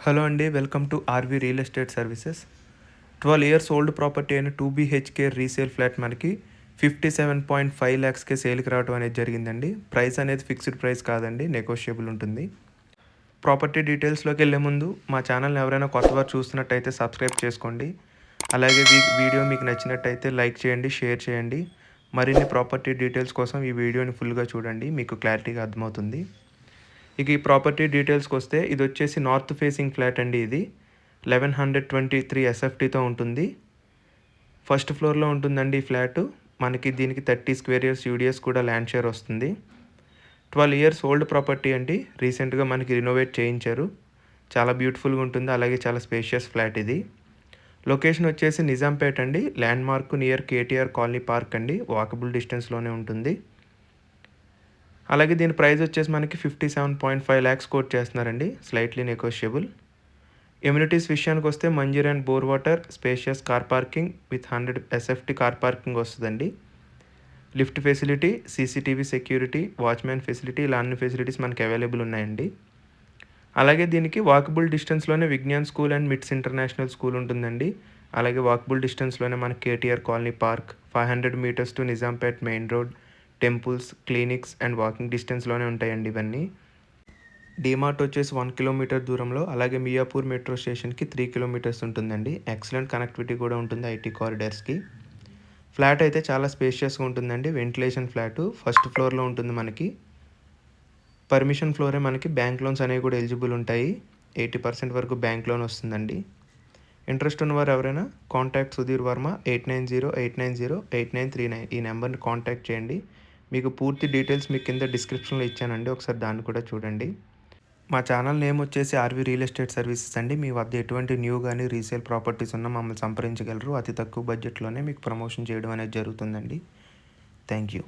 Hello అండి, welcome to RV real estate services. 12 years old property అయిన 2 BHK resale flat మనకి 57.5 ల్యాక్స్కే సేల్కి రావడం అనేది జరిగిందండి. ప్రైస్ అనేది ఫిక్స్డ్ ప్రైస్ కాదండి, నెగోషియబుల్ ఉంటుంది. ప్రాపర్టీ డీటెయిల్స్లోకి వెళ్ళే ముందు మా ఛానల్ని ఎవరైనా కొత్తవారు చూస్తున్నట్టయితే సబ్స్క్రైబ్ చేసుకోండి. అలాగే వీడియో మీకు నచ్చినట్టయితే లైక్ చేయండి, షేర్ చేయండి. మరిన్ని ప్రాపర్టీ డీటెయిల్స్ కోసం ఈ వీడియోని ఫుల్గా చూడండి, మీకు క్లారిటీగా అర్థమవుతుంది. ఇక ఈ ప్రాపర్టీ డీటెయిల్స్కి వస్తే ఇది వచ్చేసి నార్త్ ఫేసింగ్ ఫ్లాట్ అండి. ఇది 1123 SFTతో ఉంటుంది. ఫస్ట్ ఫ్లోర్లో ఉంటుందండి ఈ ఫ్లాట్. మనకి దీనికి 30 స్క్వేర్ ఇయర్స్ యూడిఎస్ కూడా ల్యాండ్ షేర్ వస్తుంది. 12 ఇయర్స్ ఓల్డ్ ప్రాపర్టీ అండి. రీసెంట్గా మనకి రినోవేట్ చేయించారు. చాలా బ్యూటిఫుల్గా ఉంటుంది, అలాగే చాలా స్పేషియస్ ఫ్లాట్ ఇది. లొకేషన్ వచ్చేసి నిజాంపేట్ అండి. Landmark near KTR colony park అండి, వాకబుల్ డిస్టెన్స్లోనే ఉంటుంది. అలాగే దీని ప్రైస్ వచ్చేసి మనకి 57.5 ల్యాక్స్ కోట్ చేస్తున్నారండి, స్లైట్లీ నెగోషియబుల్. ఎమ్యూనిటీస్ విషయానికి వస్తే Manjeera and bore water, spacious car parking with 100 SFT car parking వస్తుందండి. Lift facility, CCTV security, watchman facility, ఇలా అన్ని ఫెసిలిటీస్ మనకి అవైలబుల్ ఉన్నాయండి. అలాగే దీనికి వాకబుల్ డిస్టెన్స్లోనే Vignan school and MITS international school ఉంటుందండి. అలాగే వాకబుల్ డిస్టెన్స్లోనే మనకి KTR colony park, 500 meters to Nizampet main road, temples, clinics and walking డిస్టెన్స్లోనే ఉంటాయండి ఇవన్నీ. డీమార్ట్ వచ్చేసి 1 కిలోమీటర్ దూరంలో, అలాగే మియాపూర్ మెట్రో స్టేషన్కి 3 కిలోమీటర్స్ ఉంటుందండి. ఎక్సలెంట్ కనెక్టివిటీ కూడా ఉంటుంది IT కారిడార్స్కి. ఫ్లాట్ అయితే చాలా స్పేషియస్గా ఉంటుందండి. వెంటిలేషన్ ఫ్లాట్ ఫస్ట్ ఫ్లోర్లో ఉంటుంది మనకి. పర్మిషన్ ఫ్లోరే మనకి బ్యాంక్ లోన్స్ అనేవి కూడా ఎలిజిబుల్ ఉంటాయి. 80% వరకు బ్యాంక్ లోన్ వస్తుందండి. ఇంట్రెస్ట్ ఉన్నవారు ఎవరైనా కాంటాక్ట్ సుధీర్ వర్మ 8908908939 ఈ నెంబర్ని కాంటాక్ట్ చేయండి. మీకు పూర్తి డీటెయిల్స్ మీకు కింద డిస్క్రిప్షన్లో ఇచ్చానండి, ఒకసారి దాన్ని కూడా చూడండి. మా ఛానల్ నేమ్ వచ్చేసి ఆర్వి రియల్ ఎస్టేట్ సర్వీసెస్ అండి. మీ వద్ద ఎటువంటి న్యూ కానీ రీసేల్ ప్రాపర్టీస్ ఉన్నా మమ్మల్ని సంప్రదించగలరు. అతి తక్కువ బడ్జెట్లోనే మీకు ప్రమోషన్ చేయడం అనేది జరుగుతుందండి. Thank you.